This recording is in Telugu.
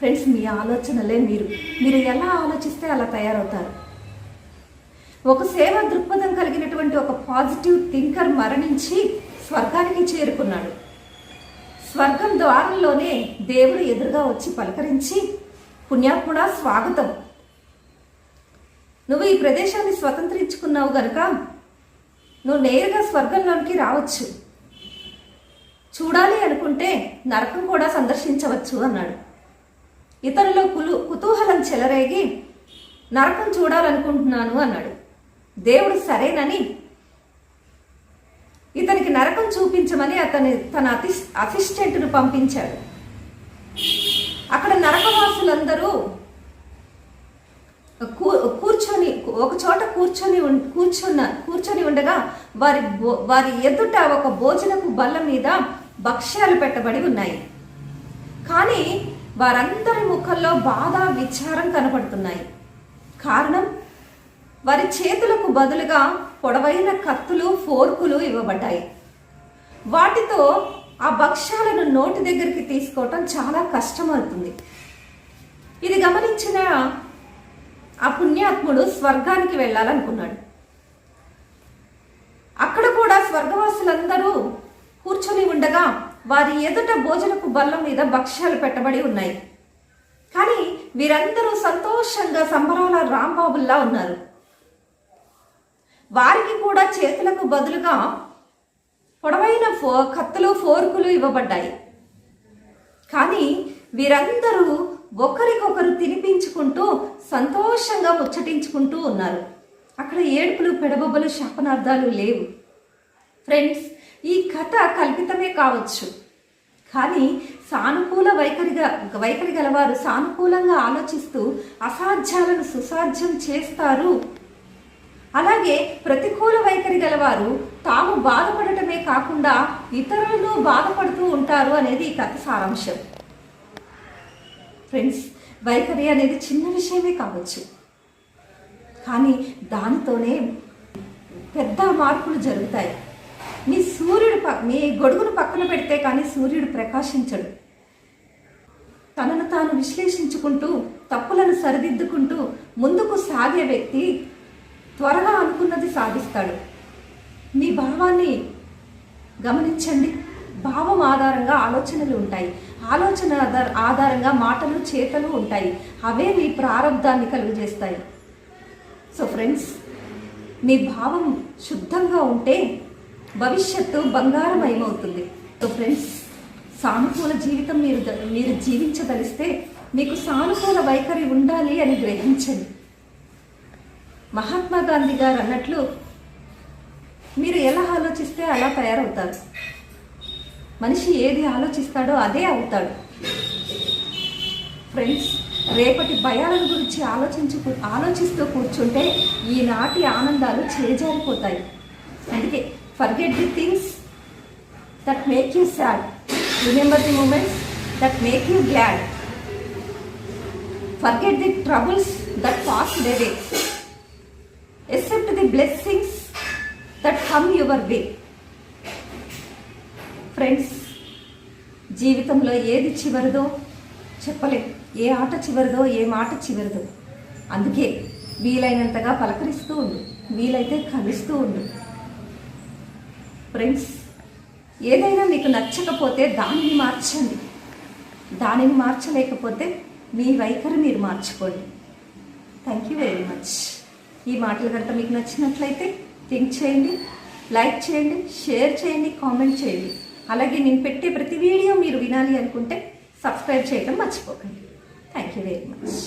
ఫ్రెండ్స్, మీ ఆలోచనలే మీరు ఎలా ఆలోచిస్తే అలా తయారవుతారు. ఒక సేవా దృక్పథం కలిగినటువంటి ఒక పాజిటివ్ థింకర్ మరణించి స్వర్గానికి చేరుకున్నాడు. స్వర్గం ద్వారంలోనే దేవుడు ఎదురుగా వచ్చి పలకరించి, పుణ్యాత్ముడా స్వాగతం, నువ్వు ఈ ప్రదేశాన్ని స్వతంత్రించుకున్నావు గనుక నువ్వు నేరుగా స్వర్గంలోనికి రావచ్చు, చూడాలి అనుకుంటే నరకం కూడా సందర్శించవచ్చు అన్నాడు. ఇతరులో కుతూహలం చెలరేగి నరకం చూడాలనుకుంటున్నాను అన్నాడు. దేవుడు సరేనని ఇతనికి నరకం చూపించమని తన అసిస్టెంట్ను పంపించాడు. అక్కడ నరకవాసులందరూ ఒక చోట కూర్చొని ఉండగా వారి ఎదుట ఒక భోజనపు బల్ల మీద భక్ష్యాలు పెట్టబడి ఉన్నాయి. కానీ వారందరి ముఖంలో బాధ, విచారం కనపడుతున్నాయి. కారణం, వారి చేతులకు బదులుగా పొడవైన కత్తులు, ఫోర్కులు ఇవ్వబడ్డాయి. వాటితో ఆ భక్ష్యాలను నోటి దగ్గరికి తీసుకోవటం చాలా కష్టమవుతుంది. ఇది గమనించిన ఆ పుణ్యాత్ముడు స్వర్గానికి వెళ్ళాలనుకున్నాడు. అక్కడ కూడా స్వర్గవాసులందరూ కూర్చొని ఉండగా వారి ఎదుట భోజనపు బల్ల మీద భక్ష్యాలు పెట్టబడి ఉన్నాయి. కానీ వీరందరూ సంతోషంగా సంబరాల రాంబాబుల్లా ఉన్నారు. వారికి కూడా చేతులకు బదులుగా పొడవైన కత్తులు, ఫోర్కులు ఇవ్వబడ్డాయి. కానీ వీరందరూ ఒకరికొకరు తినిపించుకుంటూ సంతోషంగా ముచ్చటించుకుంటూ ఉన్నారు. అక్కడ ఏడుపులు, పెడబొబ్బలు, శాపనార్థాలు లేవు. ఫ్రెండ్స్, ఈ కథ కల్పితమే కావచ్చు, కానీ సానుకూల వైఖరి గలవారు సానుకూలంగా ఆలోచిస్తూ అసాధ్యాలను సుసాధ్యం చేస్తారు. అలాగే ప్రతికూల వైఖరి గలవారు తాము బాధపడటమే కాకుండా ఇతరులను బాధపడుతూ ఉంటారు అనేది ఈ కథ సారాంశం. ఫ్రెండ్స్, వైఖరి అనేది చిన్న విషయమే కావచ్చు, కానీ దానితోనే పెద్ద మార్పులు జరుగుతాయి. మీ గొడుగును పక్కన పెడితే కానీ సూర్యుడు ప్రకాశించడు. తనను తాను విశ్లేషించుకుంటూ తప్పులను సరిదిద్దుకుంటూ ముందుకు సాగే వ్యక్తి త్వరగా అనుకున్నది సాధిస్తాడు. మీ భావాన్ని గమనించండి. భావం ఆధారంగా ఆలోచనలు ఉంటాయి. ఆలోచన ఆధారంగా మాటలు, చేతలు ఉంటాయి. అవే మీ ప్రారంధాన్ని కలుగజేస్తాయి. సో ఫ్రెండ్స్, మీ భావం శుద్ధంగా ఉంటే భవిష్యత్తు బంగారమయమవుతుంది. సో ఫ్రెండ్స్, సానుకూల జీవితం మీరు జీవించదలిస్తే మీకు సానుకూల వైఖరి ఉండాలి అని గ్రహించండి. మహాత్మా గాంధీ గారు అన్నట్లు, మీరు ఎలా ఆలోచిస్తే అలా తయారవుతారు. మనిషి ఏది ఆలోచిస్తాడో అదే అవుతాడు. ఫ్రెండ్స్, రేపటి భయాలను గురించి ఆలోచిస్తూ కూర్చుంటే ఈనాటి ఆనందాలు చేజారిపోతాయి. అందుకే forget the things that make you sad. Remember the moments that make you glad. Forget the troubles that passed away. Accept the blessings that come your way. Friends, జీవితంలో ఏది చివరిదో చెప్పలేం. ఏ ఆట చివరిదో, ఏ మాట చివరిదో. అందుకే వీలైనంతగా పలకరిస్తూ ఉండు, వీలైతే కలుస్తూ ఉండు. ఫ్రెండ్స్, ఏదైనా మీకు నచ్చకపోతే దానిని మార్చండి. దానిని మార్చలేకపోతే మీ వైఖరి మీరు మార్చుకోండి. Thank you very much. ఈ మాటలు కనుక మీకు నచ్చినట్లయితే థింక్ చేయండి, లైక్ చేయండి, షేర్ చేయండి, కామెంట్ చేయండి. అలాగే నేను పెట్టే ప్రతి వీడియో మీరు వినాలి అనుకుంటే సబ్స్క్రైబ్ చేయడం మర్చిపోకండి. Thank you very much.